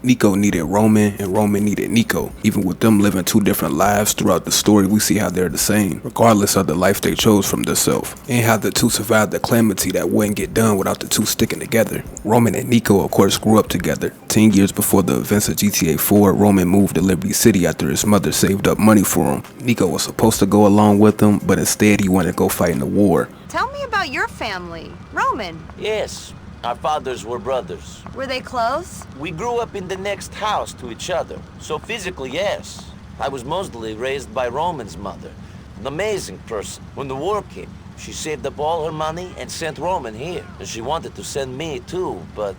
Niko needed Roman, and Roman needed Niko. Even with them living two different lives throughout the story, we see how they're the same, regardless of the life they chose from themselves, and how the two survived the calamity that wouldn't get done without the two sticking together. Roman and Niko, of course, grew up together. 10 years before the events of GTA 4, Roman moved to Liberty City after his mother saved up money for him. Niko was supposed to go along with him, but instead he wanted to go fight in the war. Tell me about your family. Roman. Yes, our fathers were brothers. Were they close? We grew up in the next house to each other, so physically, yes. I was mostly raised by Roman's mother, an amazing person. When the war came, she saved up all her money and sent Roman here. And she wanted to send me too, but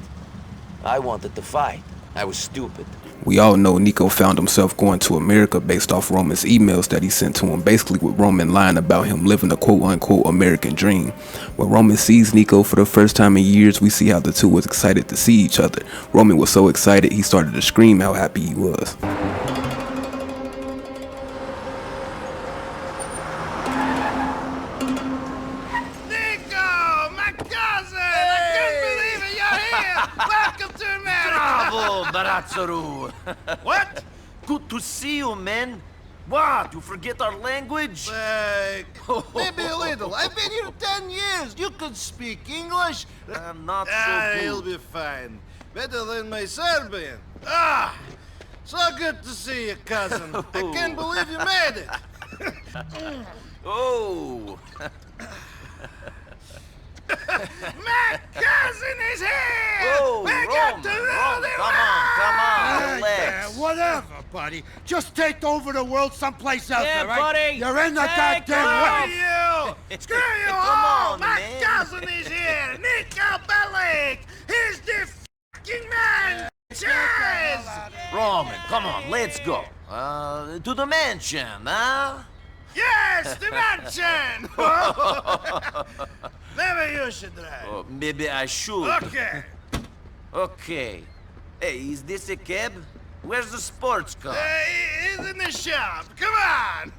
I wanted to fight. I was stupid. We all know Niko found himself going to America based off Roman's emails that he sent to him, basically with Roman lying about him living a quote-unquote American dream. When Roman sees Niko for the first time in years, we see how the two was excited to see each other. Roman was so excited he started to scream how happy he was. Niko, my cousin! I can't believe it, you're here! Welcome to America! Bravo, Barazzaru! What? Good to see you, man. What, you forget our language? Maybe a little. I've been here 10 years. You could speak English. I'm not so good. You'll be fine. Better than my Serbian. So good to see you, cousin. I can't believe you made it. Oh! My cousin is here! Oh, we got to really come on, Hey, relax. whatever, buddy. Just take over the world someplace else, Yeah, all right? buddy. You're in the Take goddamn way. Screw you Come all! on, My man. cousin is here! Niko Bellic! He's the fucking man! Cheers! Roman, come on, let's go. To the mansion, huh? Yes, the mansion! Maybe you should drive. Oh, maybe I should. Okay. Okay. Hey, is this a cab? Where's the sports car? He's in the shop. Come on!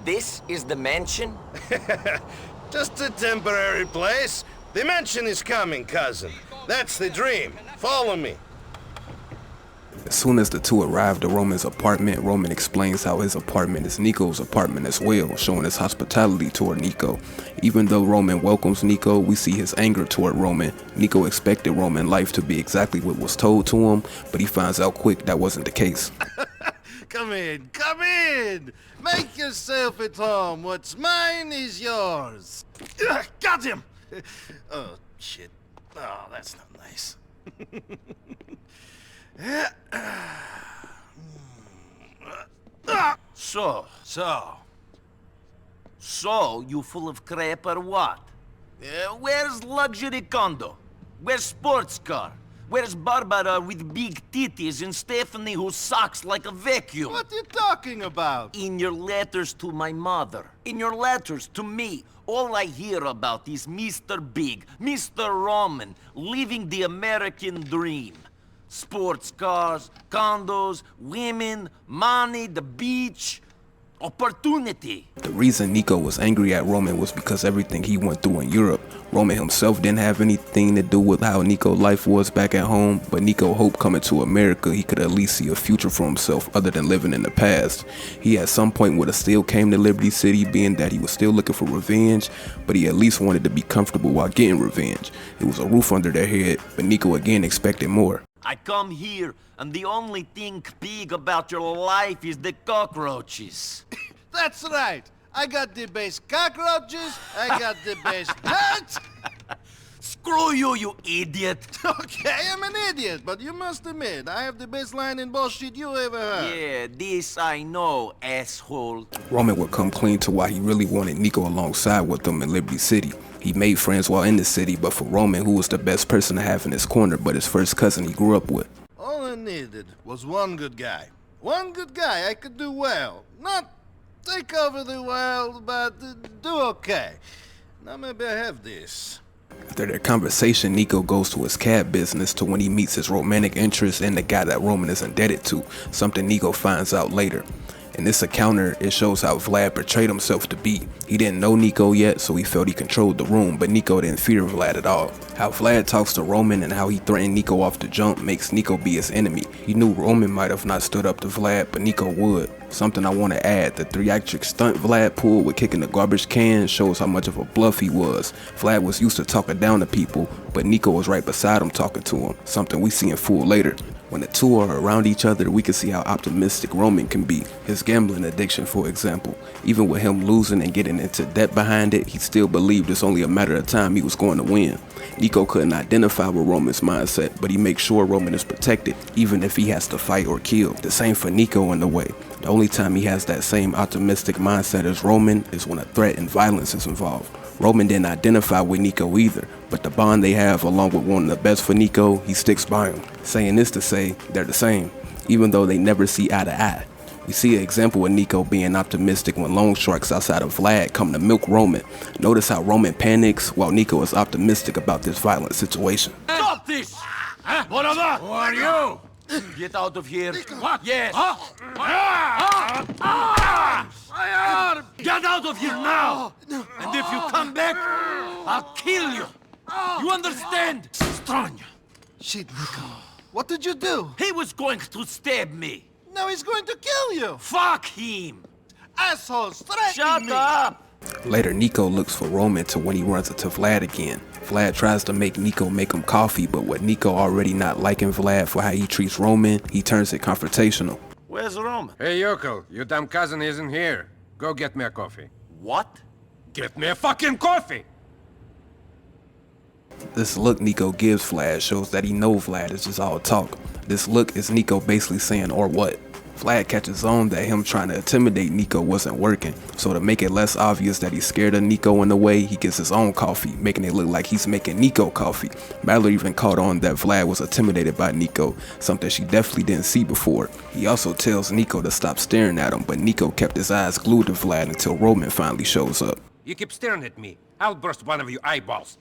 This is the mansion? Just a temporary place. The mansion is coming, cousin. That's the dream. Follow me. As soon as the two arrived at Roman's apartment, Roman explains how his apartment is Niko's apartment as well, showing his hospitality toward Niko. Even though Roman welcomes Niko, we see his anger toward Roman. Niko expected Roman's life to be exactly what was told to him, but he finds out quick that wasn't the case. Come in, come in! Make yourself at home. What's mine is yours. Got him! Oh, shit. Oh, that's not nice. So, you full of crap or what? Where's luxury condo? Where's sports car? Where's Barbara with big titties and Stephanie who sucks like a vacuum? What are you talking about? In your letters to my mother, in your letters to me, all I hear about is Mr. Big, Mr. Roman, living the American dream. Sports cars, condos, women, money, the beach, opportunity. The reason Niko was angry at Roman was because everything he went through in Europe. Roman himself didn't have anything to do with how Niko's life was back at home, but Niko hoped coming to America he could at least see a future for himself other than living in the past. He at some point would have still came to Liberty City, being that he was still looking for revenge, but he at least wanted to be comfortable while getting revenge. It was a roof under their head, but Niko again expected more. I come here, and the only thing big about your life is the cockroaches. That's right. I got the best cockroaches. I got the best dirt. Screw you, you idiot! Okay, I'm an idiot, but you must admit, I have the best line in bullshit you ever heard. Yeah, this I know, asshole. Roman would come clean to why he really wanted Niko alongside with him in Liberty City. He made friends while in the city, but for Roman, who was the best person to have in his corner but his first cousin he grew up with? All I needed was one good guy. One good guy I could do well. Not take over the world, but do okay. Now maybe I have this. After their conversation, Niko goes to his cab business to when he meets his romantic interest and the guy that Roman is indebted to, something Niko finds out later. In this encounter, it shows how Vlad portrayed himself to be. He didn't know Niko yet, so he felt he controlled the room, but Niko didn't fear Vlad at all. How Vlad talks to Roman and how he threatened Niko off the jump makes Niko be his enemy. He knew Roman might have not stood up to Vlad, but Niko would. Something I want to add, the theatric stunt Vlad pulled with kicking the garbage can shows how much of a bluff he was. Vlad was used to talking down to people, but Niko was right beside him talking to him, something we see in full later. When the two are around each other, we can see how optimistic Roman can be. His gambling addiction, for example. Even with him losing and getting into debt behind it, he still believed it's only a matter of time he was going to win. Niko couldn't identify with Roman's mindset, but he makes sure Roman is protected, even if he has to fight or kill. The same for Niko in a way. The only time he has that same optimistic mindset as Roman is when a threat and violence is involved. Roman didn't identify with Niko either, but the bond they have along with wanting the best for Niko, he sticks by him. Saying this to say, they're the same, even though they never see eye to eye. We see an example of Niko being optimistic when loan sharks outside of Vlad come to milk Roman. Notice how Roman panics while Niko is optimistic about this violent situation. Stop this! Who are you? Get out of here. What? Yes. Get out of here now! And if you come back, I'll kill you. You understand? Strong. Shit, Niko. What did you do? He was going to stab me. Now he's going to kill you. Fuck him! Assholes, threaten Shut me. up! Later, Niko looks for Roman till when he runs into Vlad again. Vlad tries to make Niko make him coffee, but with Niko already not liking Vlad for how he treats Roman, he turns it confrontational. Where's Roman? Hey, Yoko, your damn cousin isn't here. Go get me a coffee. What? Get me a fucking coffee! This look Niko gives Vlad shows that he knows Vlad is just all talk. This look is Niko basically saying, or what? Vlad catches on that him trying to intimidate Niko wasn't working, so to make it less obvious that he's scared of Niko in a way, he gets his own coffee, making it look like he's making Niko coffee. Mallory even caught on that Vlad was intimidated by Niko, something she definitely didn't see before. He also tells Niko to stop staring at him, but Niko kept his eyes glued to Vlad until Roman finally shows up. You keep staring at me. I'll burst one of your eyeballs.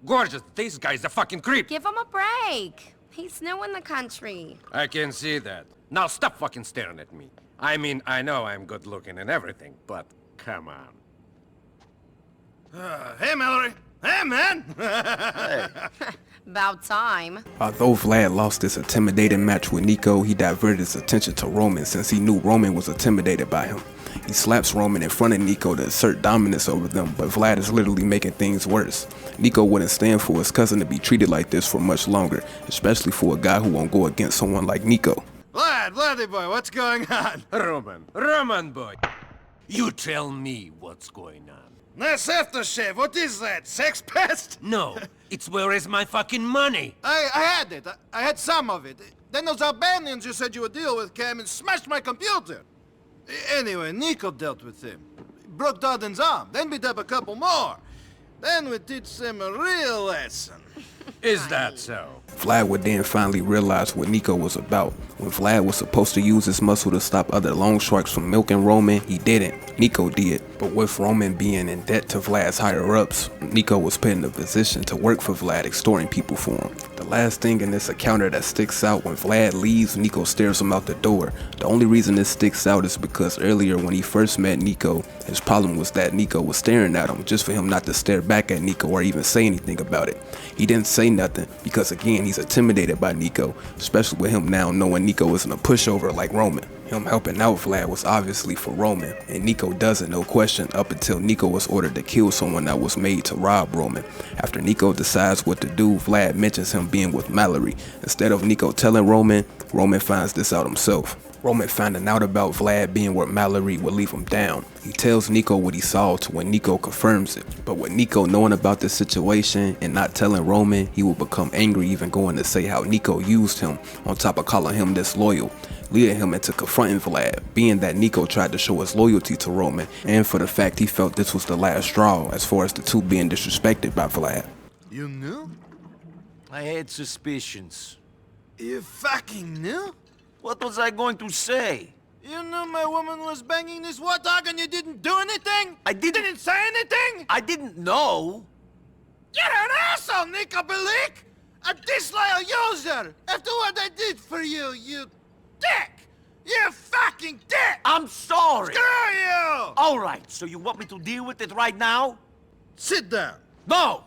Gorgeous, this guy's a fucking creep. Give him a break. He's new in the country. I can see that. Now stop fucking staring at me. I mean, I know I'm good looking and everything, but come on. Hey, Mallory. Hey, man. About time. Although Vlad lost this intimidating match with Niko, he diverted his attention to Roman since he knew Roman was intimidated by him. He slaps Roman in front of Niko to assert dominance over them, but Vlad is literally making things worse. Niko wouldn't stand for his cousin to be treated like this for much longer, especially for a guy who won't go against someone like Niko. Vladdy boy, what's going on? Roman boy. You tell me what's going on. That's aftershave. What is that? Sex pest? No, it's where is my fucking money? I had it. I had some of it. Then those Albanians you said you would deal with came and smashed my computer. Anyway, Niko dealt with him. Broke Darden's arm. Then beat up a couple more. Then we teach them a real lesson. Is that so? Vlad would then finally realize what Niko was about. When Vlad was supposed to use his muscle to stop other loan sharks from milking Roman, he didn't. Niko did. But with Roman being in debt to Vlad's higher-ups, Niko was put in a position to work for Vlad, extorting people for him. The last thing in this encounter that sticks out, when Vlad leaves, Niko stares him out the door. The only reason this sticks out is because earlier when he first met Niko, his problem was that Niko was staring at him just for him not to stare back at Niko or even say anything about it. He didn't say nothing because again he's intimidated by Niko, especially with him now knowing Niko isn't a pushover like Roman. Him helping out Vlad was obviously for Roman, and Niko does it no question up until Niko was ordered to kill someone that was made to rob Roman. After Niko decides what to do, Vlad mentions him being with Mallory. Instead of Niko telling Roman, Roman finds this out himself. Roman finding out about Vlad being with Mallory would leave him down. He tells Niko what he saw to when Niko confirms it. But with Niko knowing about this situation and not telling Roman, he will become angry, even going to say how Niko used him on top of calling him disloyal, leading him into confronting Vlad, being that Niko tried to show his loyalty to Roman and for the fact he felt this was the last straw as far as the two being disrespected by Vlad. You knew? I had suspicions. You fucking knew? What was I going to say? You knew my woman was banging this warthog and you didn't do anything? I didn't- Didn't say anything? I didn't know. You're an asshole, Niko Bellic! A disloyal user! After what I did for you, you dick! You fucking dick! I'm sorry! Screw you! Alright, so you want me to deal with it right now? Sit down. No!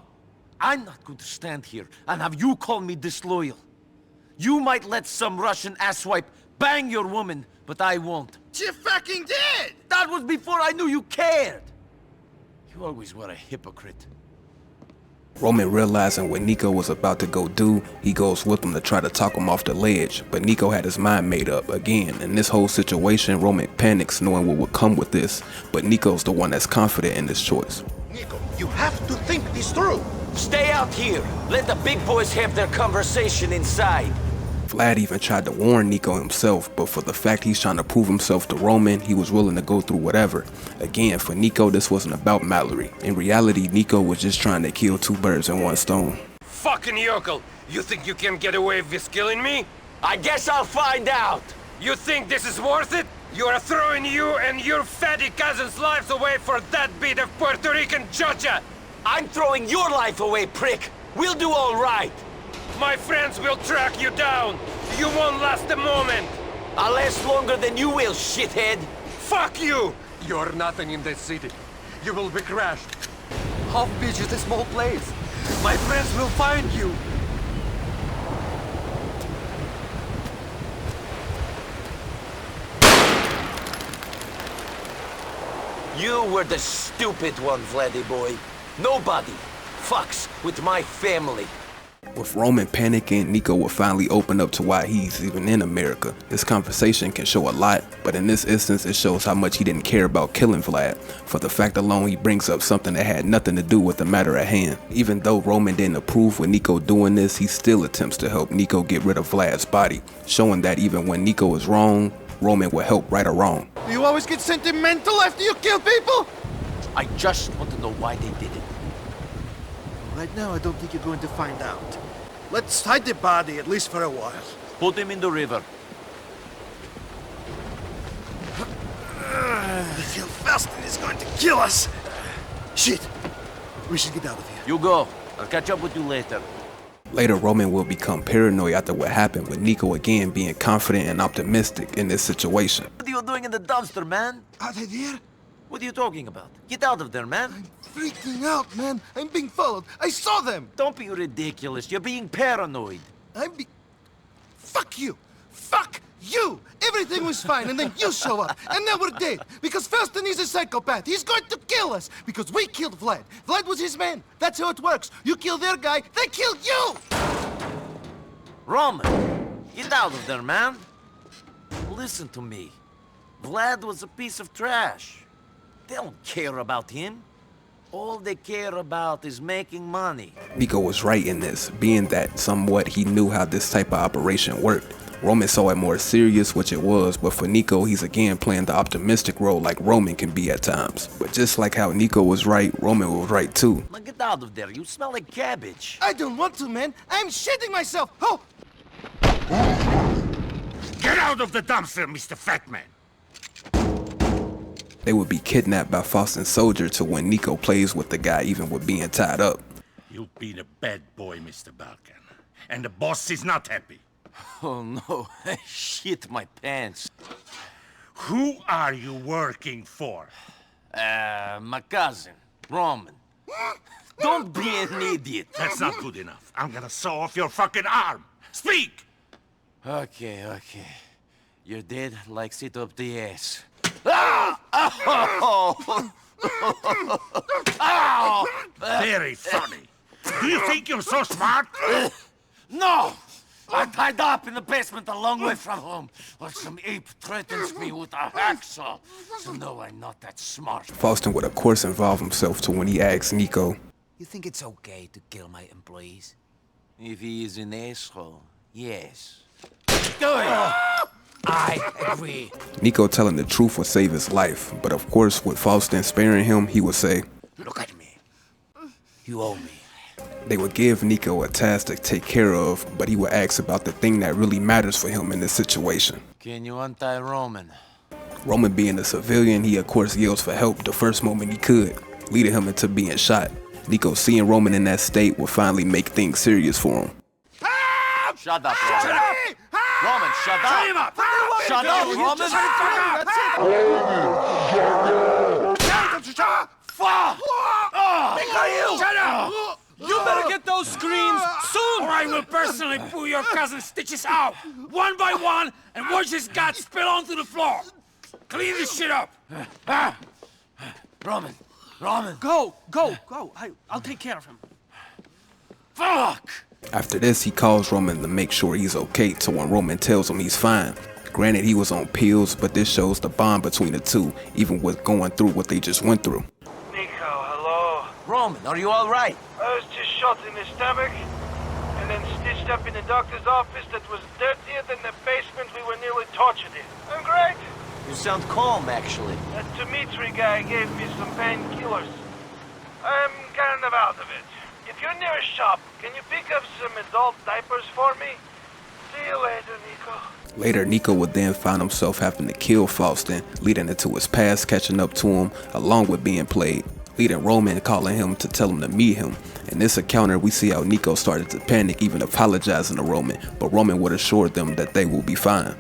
I'm not going to stand here and have you call me disloyal. You might let some Russian asswipe bang your woman, but I won't. You fucking did! That was before I knew you cared! You always were a hypocrite. Roman realizing what Niko was about to go do, he goes with him to try to talk him off the ledge, but Niko had his mind made up. Again, in this whole situation, Roman panics knowing what would come with this, but Niko's the one that's confident in his choice. Niko, you have to think this through. Stay out here. Let the big boys have their conversation inside. Vlad even tried to warn Niko himself, but for the fact he's trying to prove himself to Roman, he was willing to go through whatever. Again, for Niko, this wasn't about Mallory. In reality, Niko was just trying to kill two birds in one stone. Fucking yokel! You think you can get away with killing me? I guess I'll find out. You think this is worth it? You are throwing you and your fatty cousin's lives away for that bit of Puerto Rican chocha! I'm throwing your life away, prick. We'll do all right. My friends will track you down! You won't last a moment! I'll last longer than you will, shithead. Fuck you! You're nothing in this city. You will be crushed. How big is this small place? My friends will find you! You were the stupid one, Vladdy boy. Nobody fucks with my family. With Roman panicking, Niko will finally open up to why he's even in America. This conversation can show a lot, but in this instance it shows how much he didn't care about killing Vlad. For the fact alone he brings up something that had nothing to do with the matter at hand. Even though Roman didn't approve with Niko doing this, he still attempts to help Niko get rid of Vlad's body, showing that even when Niko is wrong, Roman will help right or wrong. Do you always get sentimental after you kill people? I just want to know why they did it. Right now, I don't think you're going to find out. Let's hide the body, at least for a while. Put him in the river. I feel Faustin is going to kill us. Shit. We should get out of here. You go. I'll catch up with you later. Later, Roman will become paranoid after what happened, with Niko again being confident and optimistic in this situation. What are you doing in the dumpster, man? Are they there? What are you talking about? Get out of there, man. Freaking out, man. I'm being followed. I saw them. Don't be ridiculous. You're being paranoid. Fuck you. Fuck you. Everything was fine, and then you show up. And now we're dead. Because Faustin is a psychopath. He's going to kill us. Because we killed Vlad. Vlad was his man. That's how it works. You kill their guy, they kill you. Roman, get out of there, man. Listen to me. Vlad was a piece of trash. They don't care about him. All they care about is making money. Niko was right in this, being that somewhat he knew how this type of operation worked. Roman saw it more serious, which it was, but for Niko, he's again playing the optimistic role like Roman can be at times. But just like how Niko was right, Roman was right too. Now get out of there. You smell like cabbage. I don't want to, man. I'm shitting myself. Oh! Get out of the dumpster, Mr. Fat Man. They would be kidnapped by Faustin's soldier to when Niko plays with the guy even with being tied up. You've been a bad boy, Mr. Balkan. And the boss is not happy. Oh no, I shit my pants. Who are you working for? My cousin, Roman. Don't be an idiot. That's not good enough. I'm gonna saw off your fucking arm. Speak! Okay. You're dead like sit up the ass. Ah! Oh! Ow! Very funny. Do you think you're so smart? No! I'm tied up in the basement a long way from home, while some ape threatens me with a hacksaw. So no, I'm not that smart. Faustin would of course involve himself to when he asks Niko, You think it's okay to kill my employees? If he is an asshole, yes. Do it! I agree. Niko telling the truth would save his life, but of course with Faustin sparing him, he would say, Look at me. You owe me. they would give Niko a task to take care of, but he would ask about the thing that really matters for him in this situation. Can you untie Roman? Roman being a civilian, he of course yells for help the first moment he could, leading him into being shot. Niko seeing Roman in that state would finally make things serious for him. Shut up, Roman. Roman, shut up! Tie him up! Shut up, Roman! Fuck! Mikhail! Shut up! You better get those screens soon! Or I will personally pull your cousin's stitches out, one by one, and watch his guts spill onto the floor. Clean this shit up! Roman! Roman! Go! I'll take care of him. Fuck! After this, he calls Roman to make sure he's okay, so when Roman tells him he's fine. Granted, he was on pills, but this shows the bond between the two, even with going through what they just went through. Niko, hello. Roman, are you alright? I was just shot in the stomach, and then stitched up in the doctor's office that was dirtier than the basement we were nearly tortured in. I'm great. You sound calm, actually. That Dmitri guy gave me some painkillers. I'm kind of out of it. If you're near a shop, can you pick up some adult diapers for me? See you later, Niko. Later, Niko would then find himself having to kill Faustin, leading into his past catching up to him, along with being played, leading Roman calling him to tell him to meet him. In this encounter, we see how Niko started to panic, even apologizing to Roman, but Roman would assure them that they will be fine.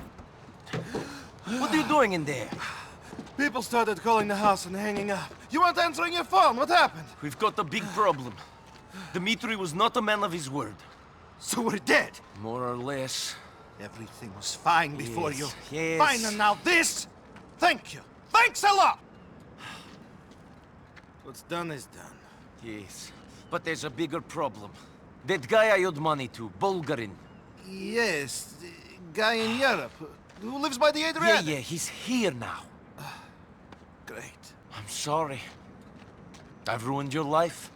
What are you doing in there? People started calling the house and hanging up. You weren't answering your phone. What happened? We've got a big problem. Dmitri was not a man of his word. So we're dead. More or less. Everything was fine before you. Yes. Fine, and now this? Thank you. Thanks a lot! What's done is done. Yes. But there's a bigger problem. That guy I owed money to, Bulgarin. Yes, the guy in Europe who lives by the Adriatic. Yeah, he's here now. Great. I'm sorry. I've ruined your life.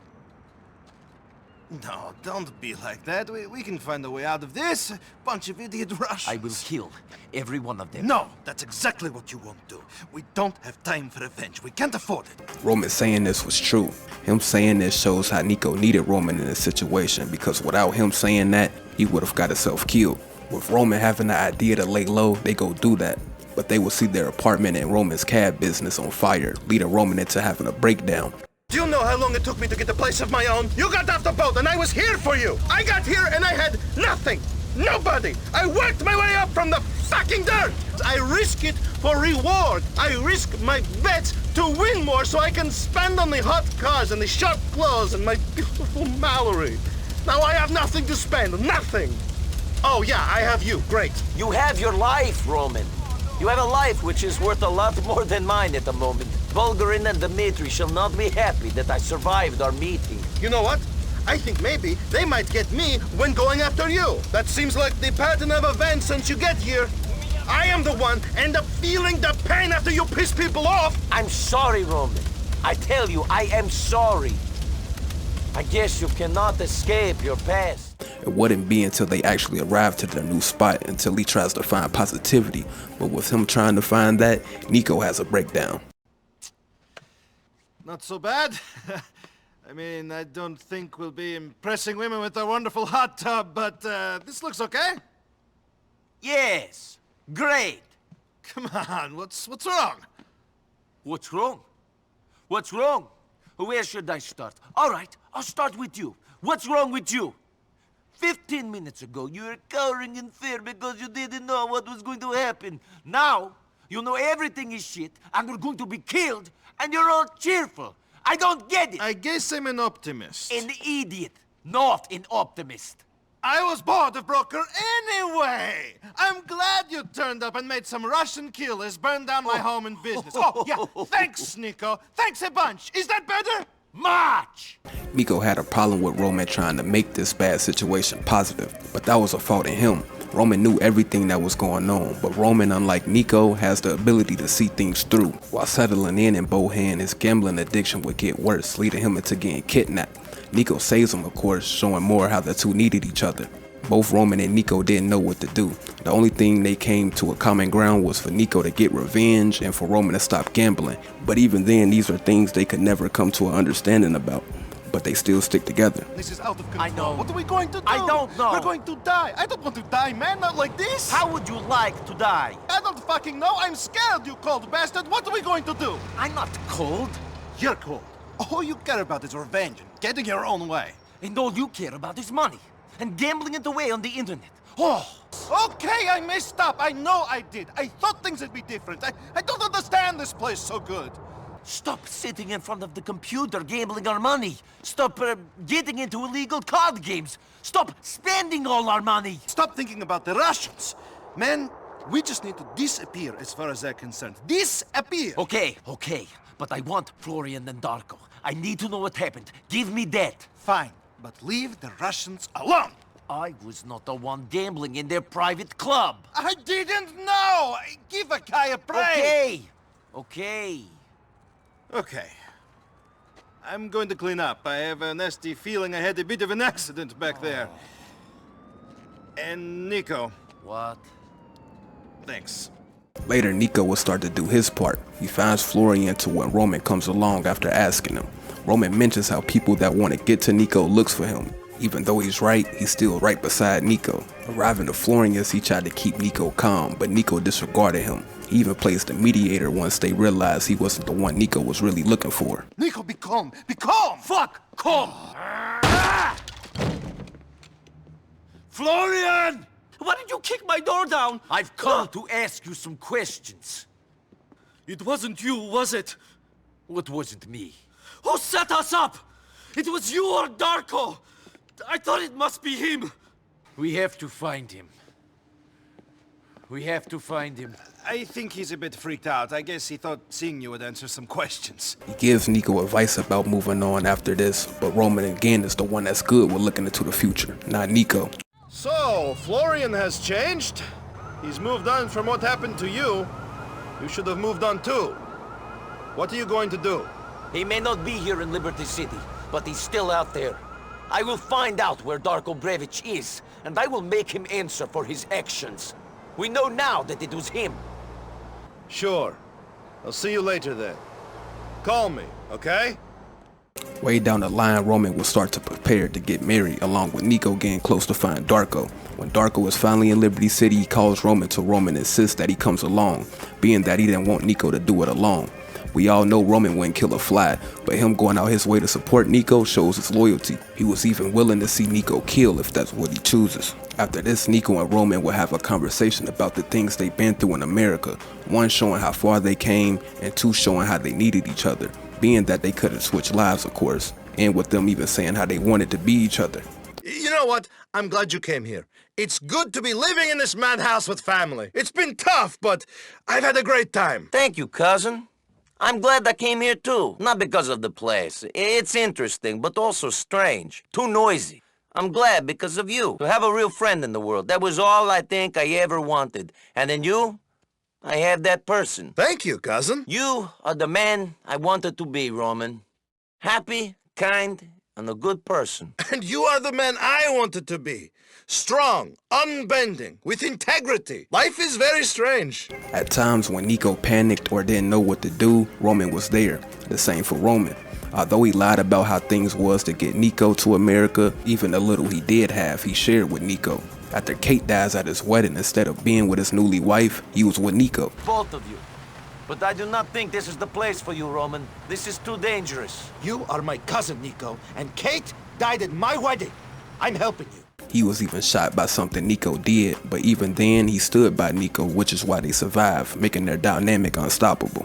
No, don't be like that. We can find a way out of this. Bunch of idiot Russians. I will kill every one of them. No, that's exactly what you won't do. We don't have time for revenge. We can't afford it. Roman saying this was true. Him saying this shows how Niko needed Roman in this situation, because without him saying that, he would have got himself killed. With Roman having the idea to lay low, they go do that. But they will see their apartment and Roman's cab business on fire, leading Roman into having a breakdown. Do you know how long it took me to get a place of my own? You got off the boat and I was here for you. I got here and I had nothing. Nobody. I worked my way up from the fucking dirt. I risk it for reward. I risk my bets to win more so I can spend on the hot cars and the sharp clothes and my beautiful Mallory. Now I have nothing to spend. Nothing. Oh yeah, I have you. Great. You have your life, Roman. You have a life which is worth a lot more than mine at the moment. Bulgarin and Dmitri shall not be happy that I survived our meeting. You know what? I think maybe they might get me when going after you. That seems like the pattern of events since you get here. I am the one end up feeling the pain after you piss people off. I'm sorry, Roman. I tell you, I am sorry. I guess you cannot escape your past. It wouldn't be until they actually arrive to their new spot until he tries to find positivity. But with him trying to find that, Niko has a breakdown. Not so bad. I mean, I don't think we'll be impressing women with our wonderful hot tub, but this looks okay. Yes. Great. Come on, what's wrong? What's wrong? What's wrong? Where should I start? All right, I'll start with you. What's wrong with you? 15 minutes ago, you were cowering in fear because you didn't know what was going to happen. Now, you know everything is shit, and we're going to be killed, and you're all cheerful. I don't get it. I guess I'm an optimist. An idiot, not an optimist. I was bored of Broker anyway! I'm glad you turned up and made some Russian killers burn down my home and business. Oh, yeah, thanks, Niko. Thanks a bunch. Is that better? Much! Niko had a problem with Roman trying to make this bad situation positive, but that was a fault in him. Roman knew everything that was going on, but Roman, unlike Niko, has the ability to see things through. While settling in Bohan, his gambling addiction would get worse, leading him into getting kidnapped. Niko saves him, of course, showing more how the two needed each other. Both Roman and Niko didn't know what to do. The only thing they came to a common ground was for Niko to get revenge and for Roman to stop gambling. But even then, these are things they could never come to an understanding about. But they still stick together. This is out of control. I know. What are we going to do? I don't know. We're going to die. I don't want to die, man. Not like this. How would you like to die? I don't fucking know. I'm scared, you cold bastard. What are we going to do? I'm not cold. You're cold. All you care about is revenge and getting your own way. And all you care about is money. And gambling it away on the internet. Oh, Okay, I messed up. I know I did. I thought things would be different. I don't understand this place so good. Stop sitting in front of the computer gambling our money. Stop getting into illegal card games. Stop spending all our money. Stop thinking about the Russians. Man, we just need to disappear as far as they're concerned. Disappear! Okay. But I want Florian and Darko. I need to know what happened. Give me that. Fine, but leave the Russians alone. I was not the one gambling in their private club. I didn't know! Give a guy a break! Okay. Okay. I'm going to clean up. I have a nasty feeling I had a bit of an accident back there. And Niko. What? Thanks. Later, Niko will start to do his part. He finds Florian to when Roman comes along after asking him. Roman mentions how people that want to get to Niko looks for him. Even though he's right, he's still right beside Niko. Arriving to Florian's, he tried to keep Niko calm, but Niko disregarded him. He even plays the mediator once they realized he wasn't the one Niko was really looking for. Niko, be calm! Be calm! Fuck! Calm! Florian! Why did you kick my door down? I've come to ask you some questions. It wasn't you, was it? What wasn't me? Who set us up? It was you or Darko. I thought it must be him. We have to find him. I think he's a bit freaked out. I guess he thought seeing you would answer some questions. He gives Niko advice about moving on after this, but Roman again is the one that's good with looking into the future, not Niko. So, Florian has changed? He's moved on from what happened to you. You should have moved on too. What are you going to do? He may not be here in Liberty City, but he's still out there. I will find out where Darko Brevich is, and I will make him answer for his actions. We know now that it was him. Sure. I'll see you later then. Call me, okay? Way down the line, Roman will start to prepare to get married, along with Niko getting close to find Darko. When Darko is finally in Liberty City, he calls Roman till Roman insists that he comes along, being that he didn't want Niko to do it alone. We all know Roman wouldn't kill a fly, but him going out his way to support Niko shows his loyalty. He was even willing to see Niko kill if that's what he chooses. After this, Niko and Roman will have a conversation about the things they've been through in America, one showing how far they came, and two showing how they needed each other, being that they could have switched lives, of course, and with them even saying how they wanted to be each other. You know what? I'm glad you came here. It's good to be living in this madhouse with family. It's been tough, but I've had a great time. Thank you, cousin. I'm glad I came here too. Not because of the place. It's interesting, but also strange. Too noisy. I'm glad because of you. To have a real friend in the world. That was all I think I ever wanted. And in you, I have that person. Thank you, cousin. You are the man I wanted to be, Roman. Happy, kind, and a good person. And you are the man I wanted to be. Strong, unbending, with integrity. Life is very strange. At times when Niko panicked or didn't know what to do, Roman was there. The same for Roman. Although he lied about how things was to get Niko to America, even the little he did have, he shared with Niko. After Kate dies at his wedding, instead of being with his newly wife, he was with Niko. Both of you. But I do not think this is the place for you, Roman. This is too dangerous. You are my cousin, Niko, and Kate died at my wedding. I'm helping you. He was even shot by something Niko did, but even then he stood by Niko, which is why they survived, making their dynamic unstoppable.